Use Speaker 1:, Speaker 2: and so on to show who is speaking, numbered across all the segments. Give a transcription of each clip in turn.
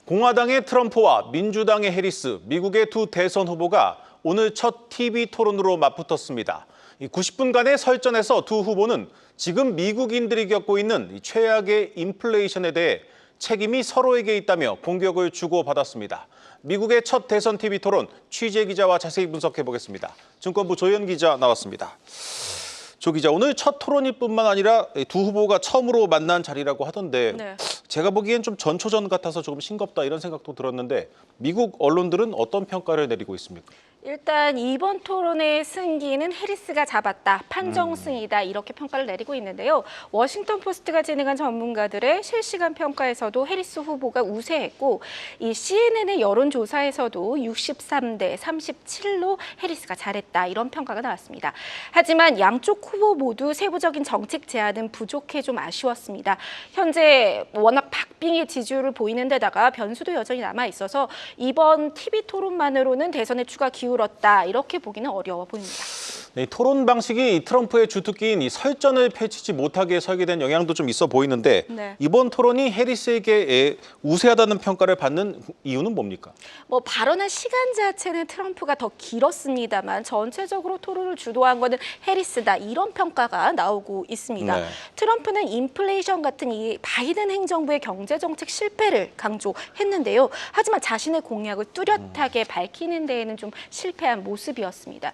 Speaker 1: 공화당의 트럼프와 민주당의 해리스, 미국의 두 대선 후보가 오늘 첫 TV 토론으로 맞붙었습니다. 90분간의 설전에서 두 후보는 지금 미국인들이 겪고 있는 최악의 인플레이션에 대해 책임이 서로에게 있다며 공격을 주고받았습니다. 미국의 첫 대선 TV 토론 취재 기자와 자세히 분석해 보겠습니다. 증권부 조현 기자 나왔습니다. 조 기자, 오늘 첫 토론일 뿐만 아니라 두 후보가 처음으로 만난 자리라고 하던데
Speaker 2: 네.
Speaker 1: 제가 보기엔 좀 전초전 같아서 조금 싱겁다 이런 생각도 들었는데 미국 언론들은 어떤 평가를 내리고 있습니까?
Speaker 2: 일단 이번 토론의 승기는 해리스가 잡았다, 판정승이다 이렇게 평가를 내리고 있는데요. 워싱턴 포스트가 진행한 전문가들의 실시간 평가에서도 해리스 후보가 우세했고 이 CNN의 여론조사에서도 63대 37로 해리스가 잘했다 이런 평가가 나왔습니다. 하지만 양쪽 후보 모두 세부적인 정책 제안은 부족해 좀 아쉬웠습니다. 현재 워낙 박빙의 지지율을 보이는 데다가 변수도 여전히 남아 있어서 이번 TV 토론만으로는 대선에 추가 기울었다 이렇게 보기는 어려워 보입니다.
Speaker 1: 네, 토론 방식이 트럼프의 주특기인 이 설전을 펼치지 못하게 설계된 영향도 좀 있어 보이는데
Speaker 2: 네.
Speaker 1: 이번 토론이 해리스에게 우세하다는 평가를 받는 이유는 뭡니까?
Speaker 2: 발언한 시간 자체는 트럼프가 더 길었습니다만 전체적으로 토론을 주도한 것은 해리스다 이런 평가가 나오고 있습니다.
Speaker 1: 네.
Speaker 2: 트럼프는 인플레이션 같은 이 바이든 행정부의 경제정책 실패를 강조했는데요. 하지만 자신의 공약을 뚜렷하게 밝히는 데에는 좀 실패한 모습이었습니다.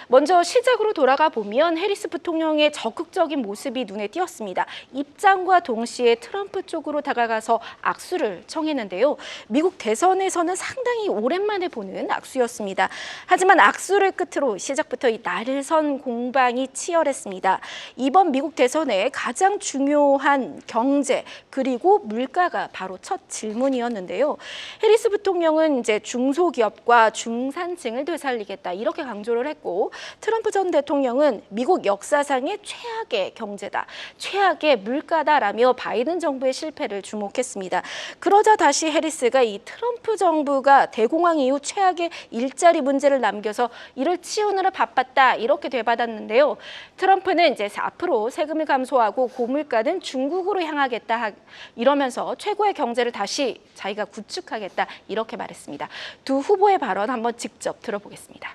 Speaker 2: 먼저 시작으로 돌아가 보면 해리스 부통령의 적극적인 모습이 눈에 띄었습니다. 입장과 동시에 트럼프 쪽으로 다가가서 악수를 청했는데요. 미국 대선에서는 상당히 오랜만에 보는 악수였습니다. 하지만 악수를 끝으로 시작부터 이 날선 공방이 치열했습니다. 이번 미국 대선의 가장 중요한 경제 그리고 물가가 바로 첫 질문이었는데요. 해리스 부통령은 이제 중소기업과 중산층을 되살리겠다 이렇게 강조를 했고 트럼프 전 대통령은 미국 역사상의 최악의 경제다, 최악의 물가다라며 바이든 정부의 실패를 주목했습니다. 그러자 다시 해리스가 이 트럼프 정부가 대공황 이후 최악의 일자리 문제를 남겨서 이를 치우느라 바빴다 이렇게 되받았는데요. 트럼프는 이제 앞으로 세금을 감소하고 고물가는 중국으로 향하겠다 이러면서 최고의 경제를 다시 자기가 구축하겠다 이렇게 말했습니다. 두 후보의 발언 한번 직접 들어보겠습니다.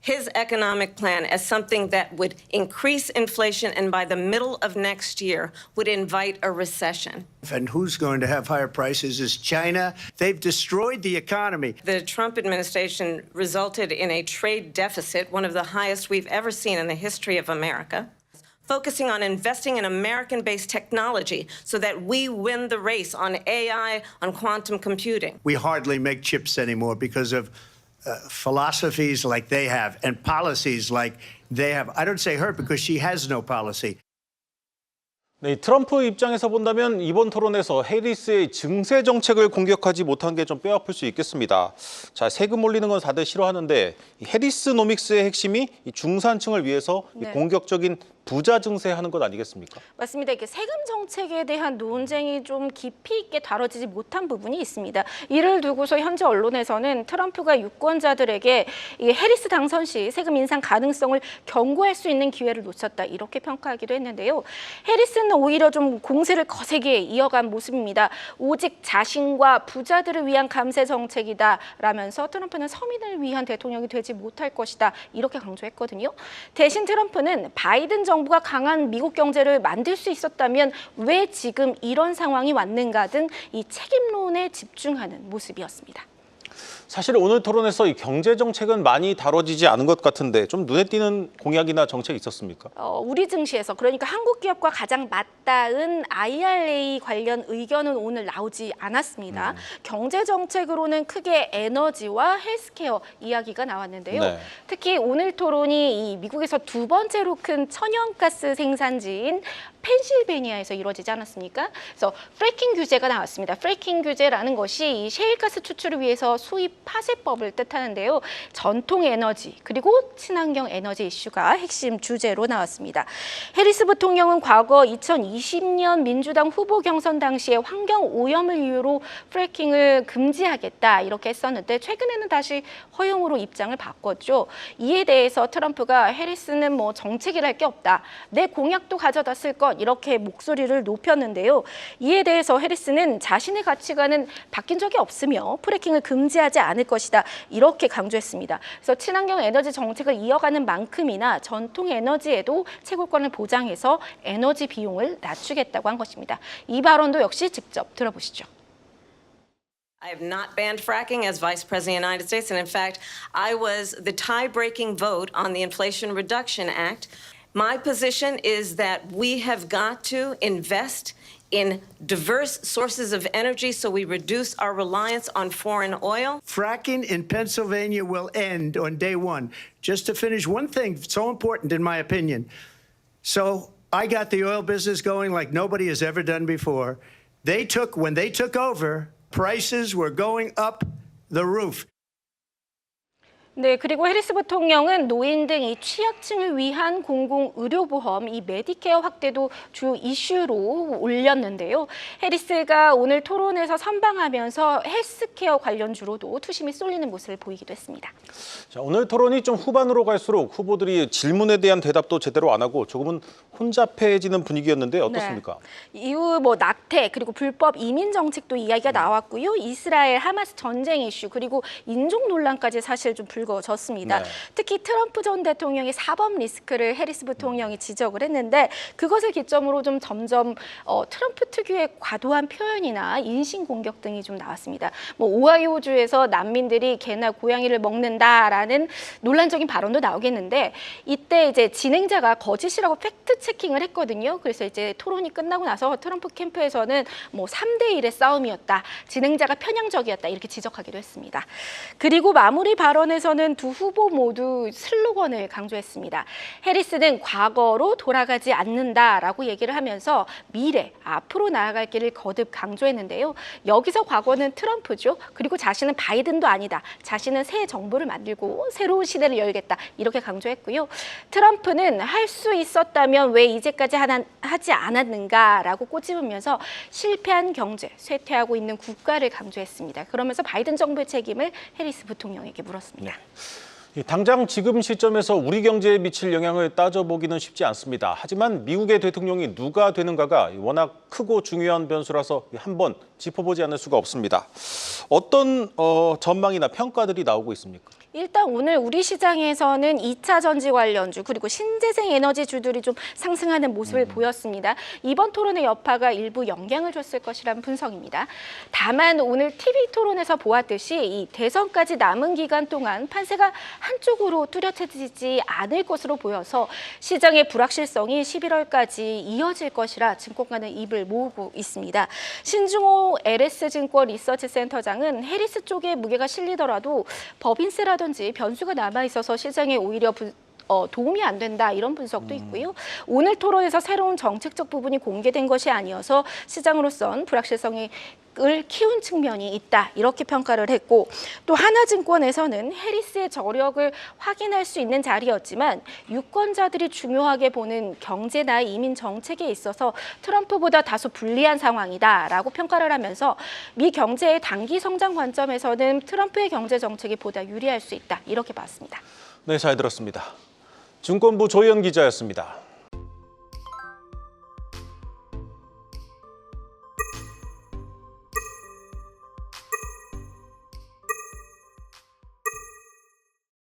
Speaker 3: His economic plan as something that would increase inflation and by the middle of next year would invite a recession.
Speaker 4: And who's going to have higher prices is China. They've destroyed the economy.
Speaker 3: The Trump administration resulted in a trade deficit, one of the highest we've ever seen in the history of America. Focusing on investing in American-based technology so that we win the race on AI, on quantum computing.
Speaker 4: We hardly make chips anymore because of philosophies like they have and policies like they have. I don't say her because she has no policy.
Speaker 1: 네, 트럼프 입장에서 본다면 이번 토론에서 해리스의 증세 정책을 공격하지 못한 게 좀 뼈아플 수 있겠습니다. 자, 세금 올리는 건 다들 싫어하는데 이 해리스노믹스의 핵심이 이 중산층을 위해서 이 공격적인 부자 증세하는 것 아니겠습니까?
Speaker 2: 맞습니다. 이렇게 세금 정책에 대한 논쟁이 좀 깊이 있게 다뤄지지 못한 부분이 있습니다. 이를 두고서 현재 언론에서는 트럼프가 유권자들에게 이 해리스 당선 시 세금 인상 가능성을 경고할 수 있는 기회를 놓쳤다 이렇게 평가하기도 했는데요. 해리스는 오히려 좀 공세를 거세게 이어간 모습입니다. 오직 자신과 부자들을 위한 감세 정책이다라면서 트럼프는 서민을 위한 대통령이 되지 못할 것이다 이렇게 강조했거든요. 대신 트럼프는 바이든 정부가 강한 미국 경제를 만들 수 있었다면 왜 지금 이런 상황이 왔는가 등 이 책임론에 집중하는 모습이었습니다.
Speaker 1: 사실 오늘 토론에서 이 경제 정책은 많이 다뤄지지 않은 것 같은데 좀 눈에 띄는 공약이나 정책이 있었습니까?
Speaker 2: 우리 증시에서 그러니까 한국 기업과 가장 맞닿은 IRA 관련 의견은 오늘 나오지 않았습니다. 경제 정책으로는 크게 에너지와 헬스케어 이야기가 나왔는데요.
Speaker 1: 네.
Speaker 2: 특히 오늘 토론이 이 미국에서 두 번째로 큰 천연가스 생산지인 펜실베니아에서 이루어지지 않았습니까? 그래서 프래킹 규제가 나왔습니다. 프래킹 규제라는 것이 이 셰일가스 추출을 위해서 수입 파쇄법을 뜻하는데요. 전통 에너지 그리고 친환경 에너지 이슈가 핵심 주제로 나왔습니다. 해리스 부통령은 과거 2020년 민주당 후보 경선 당시에 환경 오염을 이유로 프래킹을 금지하겠다 이렇게 했었는데 최근에는 다시 허용으로 입장을 바꿨죠. 이에 대해서 트럼프가 해리스는 뭐 정책이랄 게 없다. 내 공약도 가져다 쓸 것 이렇게 목소리를 높였는데요. 이에 대해서 해리스는 자신의 가치관은 바뀐 적이 없으며 프래킹을 금지하지 않을 것이다. 이렇게 강조했습니다. 그래서 친환경 에너지 정책을 이어가는 만큼이나 전통 에너지에도 채굴권을 보장해서 에너지 비용을 낮추겠다고 한 것입니다. 이 발언도 역시 직접 들어보시죠.
Speaker 3: I have not banned fracking as Vice President of the United States, and in fact, I was the tie-breaking vote on the Inflation Reduction Act. My position is that we have got to invest in diverse sources of energy so we reduce our reliance on foreign oil.
Speaker 4: Fracking in Pennsylvania will end on day one. Just to finish, one thing so important in my opinion. So I got the oil business going like nobody has ever done before. When they took over, prices were going up the roof.
Speaker 2: 네, 그리고 해리스 부통령은 노인 등 이 취약층을 위한 공공의료보험, 이 메디케어 확대도 주요 이슈로 올렸는데요. 해리스가 오늘 토론에서 선방하면서 헬스케어 관련주로도 투심이 쏠리는 모습을 보이기도 했습니다.
Speaker 1: 자, 오늘 토론이 좀 후반으로 갈수록 후보들이 질문에 대한 대답도 제대로 안 하고 조금은 혼잡해지는 분위기였는데 어떻습니까?
Speaker 2: 네. 이후 뭐 낙태 그리고 불법 이민 정책도 이야기가 나왔고요. 이스라엘 하마스 전쟁 이슈 그리고 인종 논란까지 사실 좀 불거졌습니다.
Speaker 1: 네.
Speaker 2: 특히 트럼프 전 대통령의 사법 리스크를 해리스 부통령이 지적을 했는데 그것을 기점으로 좀 점점 트럼프 특유의 과도한 표현이나 인신 공격 등이 좀 나왔습니다. 뭐 오하이오주에서 난민들이 개나 고양이를 먹는다라는 논란적인 발언도 나오겠는데 이때 이제 진행자가 거짓이라고 팩트 체킹을 했거든요. 그래서 이제 토론이 끝나고 나서 트럼프 캠프에서는 뭐 3대1의 싸움이었다. 진행자가 편향적이었다. 이렇게 지적하기도 했습니다. 그리고 마무리 발언에서는 두 후보 모두 슬로건을 강조했습니다. 해리스는 과거로 돌아가지 않는다라고 얘기를 하면서 미래, 앞으로 나아갈 길을 거듭 강조했는데요. 여기서 과거는 트럼프죠. 그리고 자신은 바이든도 아니다. 자신은 새 정부를 만들고 새로운 시대를 열겠다. 이렇게 강조했고요. 트럼프는 할 수 있었다면 왜 이제까지 하지 않았는가라고 꼬집으면서 실패한 경제, 쇠퇴하고 있는 국가를 강조했습니다. 그러면서 바이든 정부의 책임을 해리스 부통령에게 물었습니다.
Speaker 1: 당장 지금 시점에서 우리 경제에 미칠 영향을 따져보기는 쉽지 않습니다. 하지만 미국의 대통령이 누가 되는가가 워낙 크고 중요한 변수라서 한번 짚어보지 않을 수가 없습니다. 어떤 전망이나 평가들이 나오고 있습니까?
Speaker 2: 일단 오늘 우리 시장에서는 2차 전지 관련주 그리고 신재생 에너지주들이 좀 상승하는 모습을 보였습니다. 이번 토론의 여파가 일부 영향을 줬을 것이라는 분석입니다. 다만 오늘 TV 토론에서 보았듯이 이 대선까지 남은 기간 동안 판세가 한쪽으로 뚜렷해지지 않을 것으로 보여서 시장의 불확실성이 11월까지 이어질 것이라 증권가는 입을 모으고 있습니다. 신중호 LS증권 리서치센터장은 해리스 쪽에 무게가 실리더라도 법인세라든지 변수가 남아있어서 시장에 오히려 도움이 안 된다 이런 분석도 있고요. 오늘 토론에서 새로운 정책적 부분이 공개된 것이 아니어서 시장으로선 불확실성이 을 키운 측면이 있다 이렇게 평가를 했고 또 하나증권에서는 해리스의 저력을 확인할 수 있는 자리였지만 유권자들이 중요하게 보는 경제나 이민 정책에 있어서 트럼프보다 다소 불리한 상황이다라고 평가를 하면서 미 경제의 단기 성장 관점에서는 트럼프의 경제 정책이 보다 유리할 수 있다 이렇게 봤습니다.
Speaker 1: 네, 잘 들었습니다. 증권부 조희연 기자였습니다.